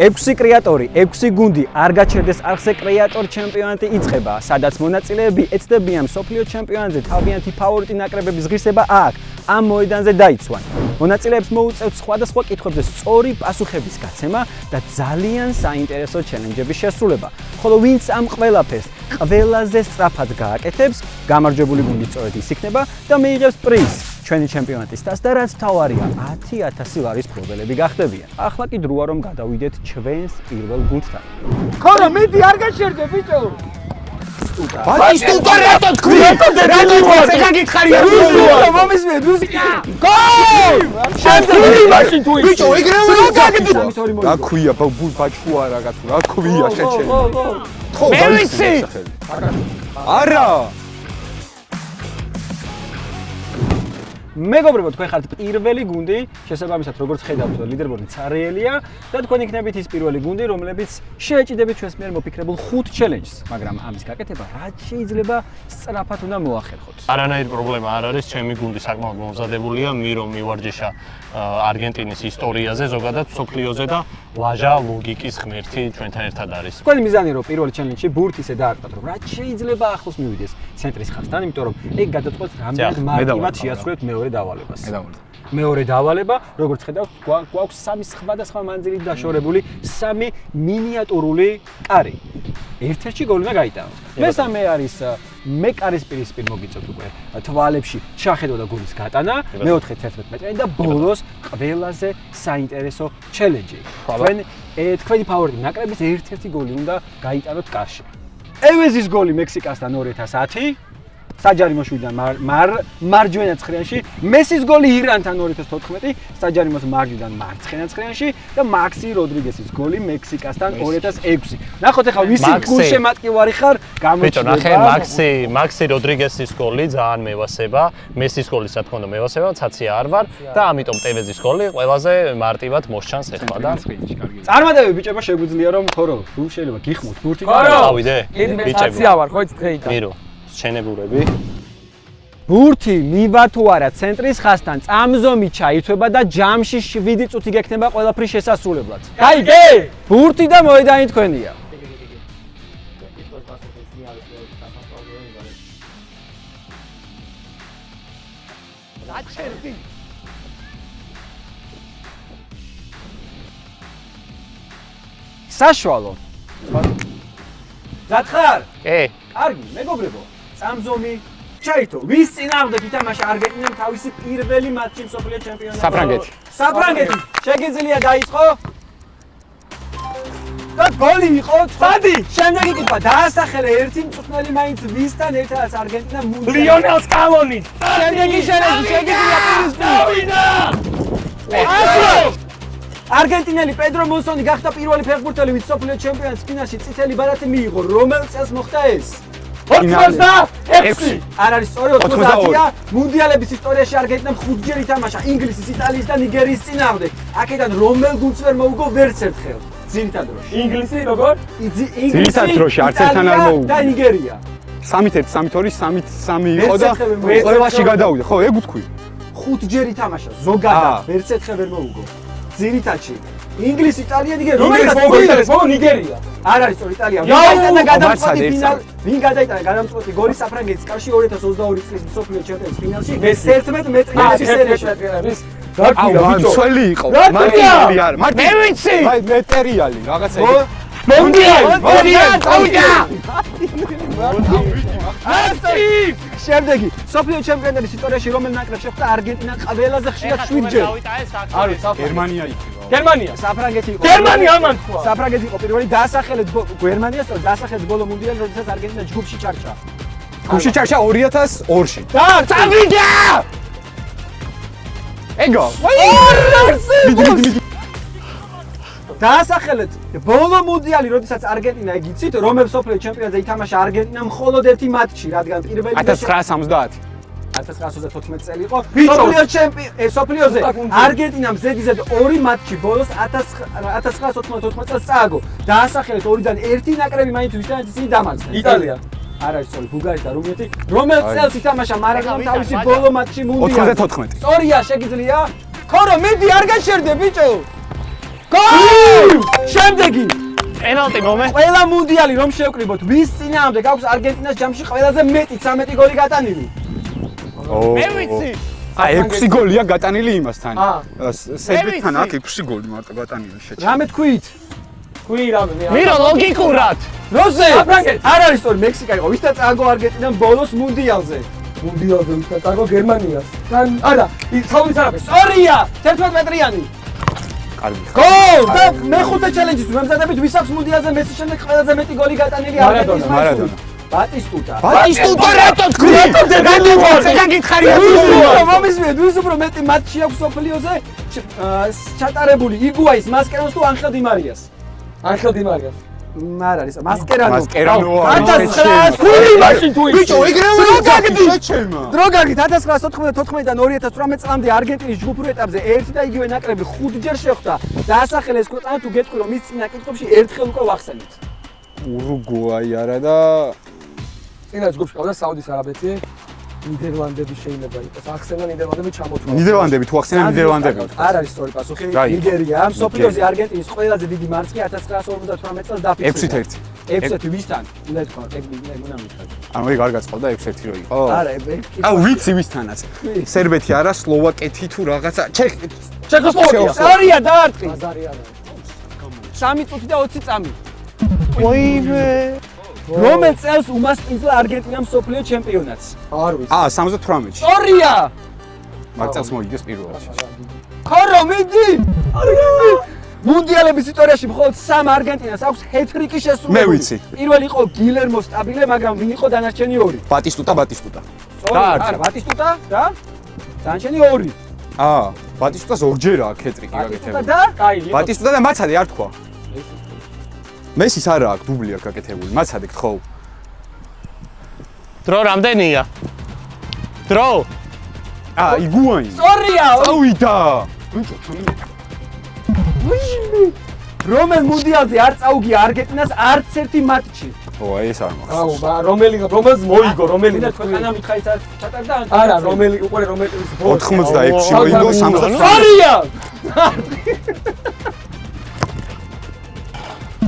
6 კრეატორი, 6 გუნდი არ გაჩერდეს არხზე კრეატორ ჩემპიონატი იწყება, სადაც მონაწილეები ეცდებიან მსოფლიო ჩემპიონატზე თავიანთი ფავორიტი ნაკრებების ღირსება აქ, ამ მოედანზე დაიცვან. მონაწილეებს მოუწევთ სხვადასხვა კითხვებზე სწორი პასუხების გაცემა და ძალიან საინტერესო ჩელენჯების შესრულება. ხოლო ვინც ამ ყველაფერს ყველაზე სწრაფად გააკეთებს, გამარჯვებული გუნდი სწორედ ის იქნება და მიიღებს პრიზს. ჩვენი ჩემპიონატის თასს და რაც მთავარია, 10,000 ლარის მფლობელები გახდებიან. ახლა კი დროა რომ გადავიდეთ ჩვენს პირველ გუნდთან. ხოლო მიდი არ გაჩერდე ბიჭო. ბატისტუტა რატო თქვი? რატო თქვი? ეხა გითხარია რუსია. მომისმენთ რუსია. გოლ! შემდეგი მაშინ თუ ის. ბიჭო, ეგრევე რა გაგდო? რა ქვია ბაჩუა რაღაცა, რა ქვია შეჩენი. მე ვიცი. არა. მეგობრებო, თქვენ ხართ პირველი გუნდი, შესაბამისად როგორც ხედავთ, ლიდერბორდი ცარიელია და თქვენ იქნებით ის პირველი გუნდი, რომლებიც შეეჭიდებით ჩვენს მიერ მოფიქრებულ 5 ჩელენჯს, მაგრამ ამის გაკეთება რაც შეიძლება სწრაფად უნდა მოახერხოთ. არანაირი პრობლემა არ არის, ჩემი გუნდი საკმაოდ მომზადებულია, მირო მივარჯიშა არგენტინის ისტორიაზე, ზოგადად მსოფლიოზე და ლაჟა ლოგიკის ღმერთი ჩვენთან ერთად არის. თქვენი მიზანი რომ პირველი ჩელენჯში ბურთისე დაარტყოთ, რომ რაც შეიძლება ახლოს მივიდეს ცენტრის ხაზთან, იმიტომ რომ ეგ გადაწყვეტს რამდენად მარტივად შეასრულებთ მეორე დავალებას. მეორე დავალება, როგორც ხედავთ, გვაქვს 3 სხვადასხვა მანძილით დაშორებული 3 მინიატურული კარი. ერთ-ერთი გოლი უნდა გაიტანოთ. მესამე არის მეკარის პირისპირ მოგიწევთ უკვე თვალებში ჩახედვა და გოლის გატანა, მეოთხე 11 მეტრიანი და ბოლოს ყველაზე საინტერესო ჩელენჯი. თქვენი ფავორიტი ნაკრების ერთ-ერთი გოლი უნდა გაიტანოთ კარში. ევეზის გოლი მექსიკასთან 2010 საჯარიმო შვიდან მარჯვენა ცხრიანში, მესის გოლი ირანთან 2014, საჯარიმოს მარჯვიდან მარცხენა ცხრიანში და მაქსი როდრიგესის გოლი მექსიკასთან 2006. ნახოთ ახლა ვისი გულშემატკივარი ხარ გამოჩნდება. ბიჭო, ნახე მაქსი როდრიგესის გოლი ძალიან მევასება, მესის გოლის რა თქმა უნდა მევასება, ცაცია არ ვარ და ამიტომ ტევეზის გოლი ყველაზე მარტივად მოსჩანს ეხლა და წარმატებები ბიჭებო, შეგვიძლია რომ ხორო, თუ შეიძლება გიხმოთ ბურთი და გავიდე. ბიჭებო, ცაცია ვარ, ხო იცით ხეიტა. მირო შენებურები. ბურთი მივა თუ არა ცენტრის ხაზთან წამზომი ჩაიცვება და ჯამში 7 წუთი გექნება ყველაფრის შესასრულებლად. გაიგე? ბურთი და მოედანი თქვენია. გაჩერდი. საშუალო. დათხარ? კი. კარგი, მეგობრებო, წამზომი ჩაითო. ვის წინააღმდეგ ითამაშა არგენტინამ თავისი პირველი მატჩი მსოფლიო ჩემპიონატში? საფრანგეთი. საფრანგეთი. შეგიძლია დაიწყო? და გოლი იყო. დადი. შემდეგი კითხვა, დაასახელე ერთი მწვრთნელი მაინც ვისთან ერთადაც არგენტინა მუნდიალში. ლიონელ სკალონი. შემდეგი შეგიძლია პირისპირ. დავიდა. არგენტინელი პედრო მონსონი გახდა პირველი ფეხბურთელი, ვინც მსოფლიო ჩემპიონატის ფინალში წითელი ბარათი მიიღო. რომელ წელს მოხდა ეს? 86. არ არის სწორი 90-ია. მუნდიალების ისტორიაში არგენტინამ 5-ჯერ ითამაშა ინგლისის, იტალიის და ნიგერიის წინააღმდეგ. აქედან რომელ გუნდს ვერ მოუგო ვერც ერთხელ. ძირითად დროში. ინგლისი როგორ? ძირითად დროში არც ერთთან არ მოუგო. და ნიგერია. 3-1, 3-2, 3-3 იყო და ყველაში გადავიდა. ხო, ეგ ვთქვი. 5-ჯერ ითამაშა ზოგადად, ვერც ერთხელ ვერ მოუგო. ძირითადში ინგლისი, იტალია, ნიგერია. რომელიღაც მოიგო ნიგერია. არ არის სწორი იტალია. გაიტანა გადამწყვეტი ფინალი. ვინ გადაიტანა გადამწყვეტი გოლი საფრანგეთის კარში 2022 წლის მსოფლიო ჩემპიონატის ფინალში 11 მეტრიანი სერიაში. მცველი იყო. მარტიალი არ. მე ვიცი. მეტრიანი რაღაცა იყო. მონდიალი, წავიდა. შემდეგი, მსოფლიო ჩემპიონატის ისტორიაში რომელ ნაკრებს შეხვდა არგენტინა ყველაზე ხშირად 7-ჯერ? არის გერმანია იქნება. გერმანია. საფრანგეთი იყო. გერმანია ამან თქვა. საფრანგეთი იყო პირველი დაასახელეთ გერმანიას, დაასახელეთ ბოლო მუნდიალში, როდესაც არგენტინა ჯგუფში ჩარჩა. ჯგუფში ჩარჩა 2002-ში. და წავიდა. ეგო. მიდი. დაასახელეთ ბოლო მუნდიალი, როდესაც არგენტინა იგიცით, რომელ მსოფლიო ჩემპიონატზე ითამაშა არგენტინამ მხოლოდ ერთი მატჩი, რადგან პირველი 1970. 1934 წელი იყო. მსოფლიოზე არგენტინამ ზედიზედ 2 მატჩი ბოლოს 1994 წელს წააგო. დაასახელეთ 2-დან 1 ნაკრები მაინც ვისთან ისინი დამარცხდნენ. იტალია. არ არის სწორი, ბულგარეთი და რუმინეთი. რომელ წელს ითამაშა მარადონამ თავისი ბოლო მატჩი მუნდიალში? 94. სწორია, შეგიძლია. ხორო, მიდი არ გაჩერდე ბიჭო. გოლ! შემდეგი პენალტი მომენტ. ყველა მუნდიალი რომ შევკრიბოთ, ვის წინააღმდეგ აქვს არგენტინას ჯამში ყველაზე მეტი 13 გოლი გატანილი. მე ვიცი. 6 გოლია გატანილი იმასთან. სერბეთთან აქ 6 გოლი მარტო გატანილი შეჭი. რამე თქვით? მირო ლოგიკურად. როზე? არ არის სწორი, მექსიკა იყო. ვისთან წააგო არგენტინამ ბოლოს მუნდიალზე? მუნდიალზე ვისთან წააგო გერმანიას. არა, საუდის არაფერს. სწორია, 11 მეტრიანი. კარგი. გოლ! და მეხუთე ჩელენჯის მემზადებით ვის აქვს მუნდიალზე მესის შემდეგ ყველაზე მეტი გოლი გატანილი არგენტინის მარადონა. ბატისტუტა. ბატისტუტა რატო თქვი? რატო გან გითხარია? მომისმენთ, ვის უფრო მეტი მატჩი აქვს სოფლიოზე ჩატარებული იგუაის, მასკერანოს თუ ანხელ დი მარიას? ანხელ დი მარიას. არ არის, მასკერანო. მასკერანო. 1900 მაშინ თუ ის. ბიჭო, ეგრევე გაგდი. შეჩემა. დრო გაგდით 1994-დან 2018 წლამდე არგენტინის ჯგუფურ ეტაპზე ერთი და იგივე ნაკრები 5 ჯერ შეხვდა. დაასახელეს ქვეყანა თუ გეტყვი რომ ის წინა კითხვებში ერთხელ უკვე ვახსენეთ. ურუგვაი არა და წინა ჯგუფში ყავდა საუდის არაბეთი, ნიდერლანდები შეიძლება იყოს. ახსენა ნიდერლანდები ჩამოთვალა. ნიდერლანდები თუ ახსენა ნიდერლანდები. არ არის სწორი პასუხი. ნიგერია. სოფლიოზე არგენტინის ყველაზე დიდი მარცხი 1958 წელს დაფიქსირდა. 6-1. 6-1 ვისთან? უნდა თქვა, უნდა მითხრა. ანუ ეგ არ გაწყობდა 6-1 რო იყო. არა, აუ ვიცი ვისთანაც. სერბეთი არა, სლოვაკეთი თუ რაღაცა. ჩეხოსლოვაკია. სწორია, დაარტყი. ბაზარი არა. 3 წუთი და 20 წამი. ოივე. რომელ წელს უმასპინძლა არგენტინამ სოფლიო ჩემპიონატს? არ ვიცი. 78-ში. სწორია. მაგ წელს მოიგეს პირველად. ხარო მიდი. მუნდიალების ისტორიაში მხოლოდ 3 არგენტინას აქვს ჰეტ-ტრიკი შესრულებული. მე ვიცი. პირველი იყო გილერმო სტაბილე, მაგრამ ვინ იყო დანარჩენი 2? ბატისტუტა. არა, ბატისტუტა და დანარჩენი 2. ბატისტუტას ორჯერ აქვს ჰეტ-ტრიკი გაკეთებული. და კაი, ბატისტუტა და მაცადე არ თქვა. მესის არა აქვს დუბლი აქვს გაკეთებული. მაცადე გთხოვ. დრო რამდენია? დრო. იგუაინი. სწორია. წავიდა. რომელ მუნდიალზე არ წაუგია არგენტინას არც ერთი მატჩი? ეს არ მახსოვს. რომელს მოიგო, რომელი ქვეყანა მითხარით ჩატარდა? არა, რომელი 86-ში მოიგო 60. სწორია.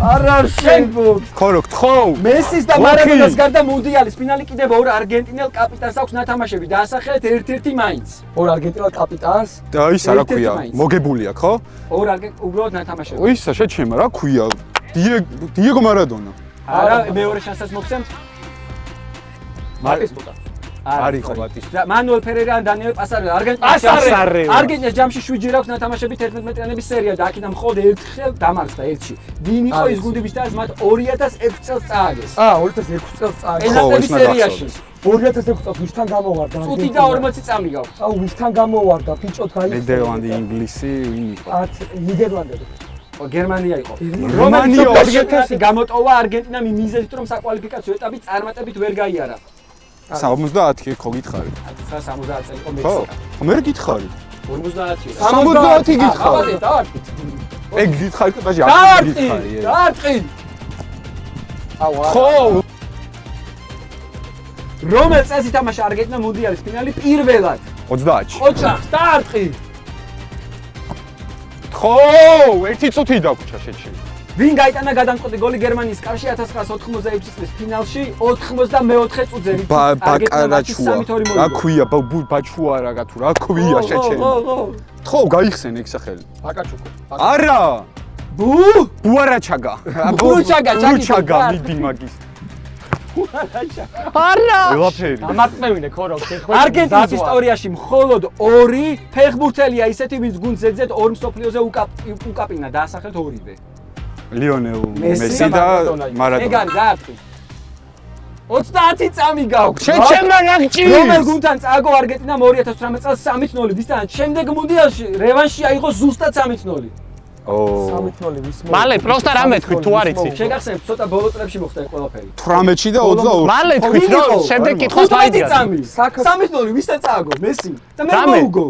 არა შეიძლება. ხო, გთხოვ. მესის და მარადონას გარდა მუნდიალის ფინალი კიდევ ორ არგენტინელ კაპიტანს აქვს ნათამაშები. დაასახელეთ ერთ-ერთი მაინც. ორ არგენტინელ კაპიტანს? და ის რა ქვია? მოგებული აქვს, ხო? ორ უბრალოდ ნათამაშები. ისა შეჩემა რა ქვია? დიეგო მარადონა. არა, მეორე შანსს მოგცემთ? ბატისტუტა. არ იყო ბატისტუტა. მანუელ ფერერა და დანიელ პასარე. არგენტინას ჯამში 7 ჯერ აქვს ნათამაშები 11 მეტრიანების სერია და აქედან მხოლოდ ერთხელ დამარცხდა ერთში. ვინ იყო ის გუნდი ვისთანაც მათ 2006 წელს წააგეს? 2006 წელს წააგეს. პენალტების სერიაში. 2006 წელს ვისთან გამოვარდა? წუთი და 40 წამი გაქვს. ვისთან გამოვარდა? ბიჭო გაიხსნა. ნიდერლანდი, ინგლისი, ვინ იყო? ნიდერლანდები. გერმანია იყო. რომელი 2000-ში გამოტოვა არგენტინამ მიზეზით რომ საკვალიფიკაციო ეტაპი წარმატებით ვერ გაიარა. 70 ხო გითხარი? 70 წელი იყო ხო, მექსიკა. მე გითხარი. 50-ი. 70 გითხარი. დაარტყით. ეგ გითხარი და ბაჟი არ გითხარი. დაარტყი. ხო. რომელ წელს ითამაშა არგენტინა მუნდიალის ფინალი პირველად? 30-ში. ოჯახს დაარტყი. ხო, 1 წუთი დაგვრჩა შეჩი. ვინ გაიტანა გადამწყვეტი გოლი გერმანიის კარში 1986 წლის ფინალში 94 წუთზე? ბაკარაჩუა. რა ქვია? ბაჩუა რა თუ რა ქვია შეჩი. ხო, გაიხსენ ეგ სახელი. ბაკაჩუკო. არა. ბუარაჩაგა. ბურუჩაგა, მიდი მაგის. არა. ველაფერი. ამატყევინე ხორო, არგენტინის ისტორიაში მხოლოდ 2 ფეხბურთელია ისეთი, ვინც გუნდს ზედზედ 2 მსოფლიოზე უკაპინა, დაასახელეთ 2-ვე. ლიონელ მესი და მარადონა. ეგ არის დაარტყი. 30 წამი გაქვს. შეჩემა ნაკჭი. რომელ გუნდთან წააგო არგენტინამ 2018 წელს 3-0 ვისთან? შემდეგ მუნდიალში რევანში აიღო ზუსტად 3-0. 3-0 ვის მოიგო? მალე, პროსტა რამე თქვი თუ არ იცი? შეგახსენებთ, ცოტა ბოლო წლებში მოხდა ეს ყველაფერი. 18-ში და 22. მალე თქვი რომ შემდეგ კითხავს დაიდგა. 3-0 ვისთან წააგო? მესი და მე მოუგო.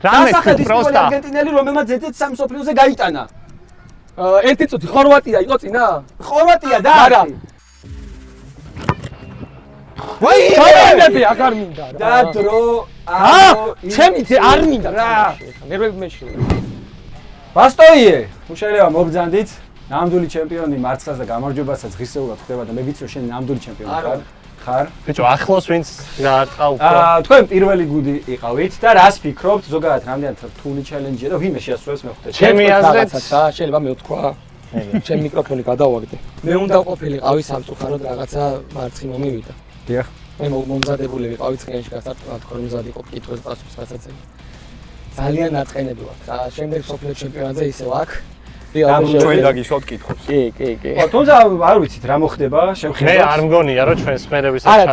რამე თქვი პროსტა? არგენტინელი რომელმაც ზედზედ 3 მსოფლიოზე გაიტანა. 1 წუთი ხორვატია იყო წინა? ხორვატია და არა. ვაი, ხორვატები აღარ მინდა რა. და დრო ჩემი არ მინდა რა. მე მეშო. ბასტოიე, უშენება მობრძანდით. ნამდვილი ჩემპიონი მარცხას და გამარჯვებასაც ღირსეულად ხდება და მე ვიცი რომ შენ ნამდვილი ჩემპიონი ხარ. ბიჭო, ახლოს ვინც გაარტყა უფრო. თქვენ პირველი გუდი იყავით და რას ფიქრობთ? ზოგადად რამდენად რთული ჩელენჯია და ვინმე შეასრულებს მეხუთე? ჩემი აზრით შეიძლება მე ვთქვა. ჩემ მიკროფონი გადავაგდე. მე უნდა ყოფილიყავი სამწუხაროდ რაღაცა მარცხი მომივიდა. დიახ. მე მომზადებული ვიყავი წიგნში გასართობად მზად იყო კითხვის პასუხის გასაცემი. ძალიან ნაწყენები ვარ. შემდეგ სოფლიო ჩემპიონატზე ისევ აქ. ჩვენ დაგისვათ კითხავს. კი. თუმცა არ ვიცით რა მოხდება, შევხედავთ. მე არ მგონია რომ ჩვენ სმერებისაც არა,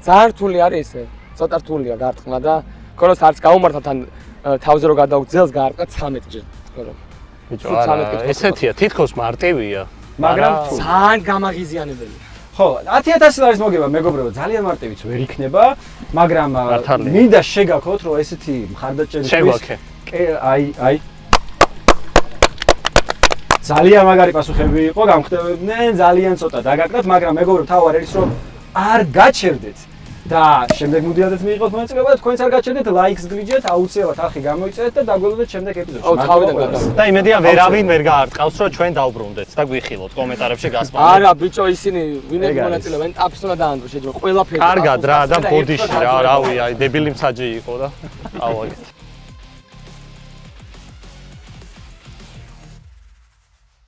ძალიან რთული არის ესე. ცოტა რთულია გარტყმა და ქონოს არც გაუმართა თან თავზე რო გადავგზელს გაარტყა 13 ჯერ. ბიჭო, არა, ესეთია, თითქოს მარტივია, მაგრამ ძალიან გამაღიზიანებელია. ხო, 10000 ლარის მოგება მეგობრებო, ძალიან მარტივიც ვერ იქნება, მაგრამ მინდა შეგაქოთ, რომ ესეთი მხარდაჭერისთვის შეგვაქე. აი ძალიან მაგარი პასუხები იყო, გამხდებოდნენ, ძალიან ცოტა დაგაკრათ, მაგრამ მეგობრებო, თავი არის რომ არ გაჩერდეთ და შემდეგ მოდიადეთ მიიღოთ მონაწილეობა და თქვენც არ გაჩერდეთ, ლაიქს გლიჯეთ, აუცილებლად ახი გამოიწერეთ და დაგველოდეთ შემდეგ ეპიზოდში. თავიდან და იმედია ვერავინ ვერ გაარტყავს, რომ ჩვენ დავბრუნდეთ და გვიხილოთ კომენტარებში გასპამდეთ. არა, ბიჭო, ისინი ვინმე მონაწილეობენ, ტაფს უნდა დაანდრო, შეჯო ყველაფერი. კარგად რა და ბოდიში რა, რავი, აი დებილი მსაჯი იყო და ავაგეთ.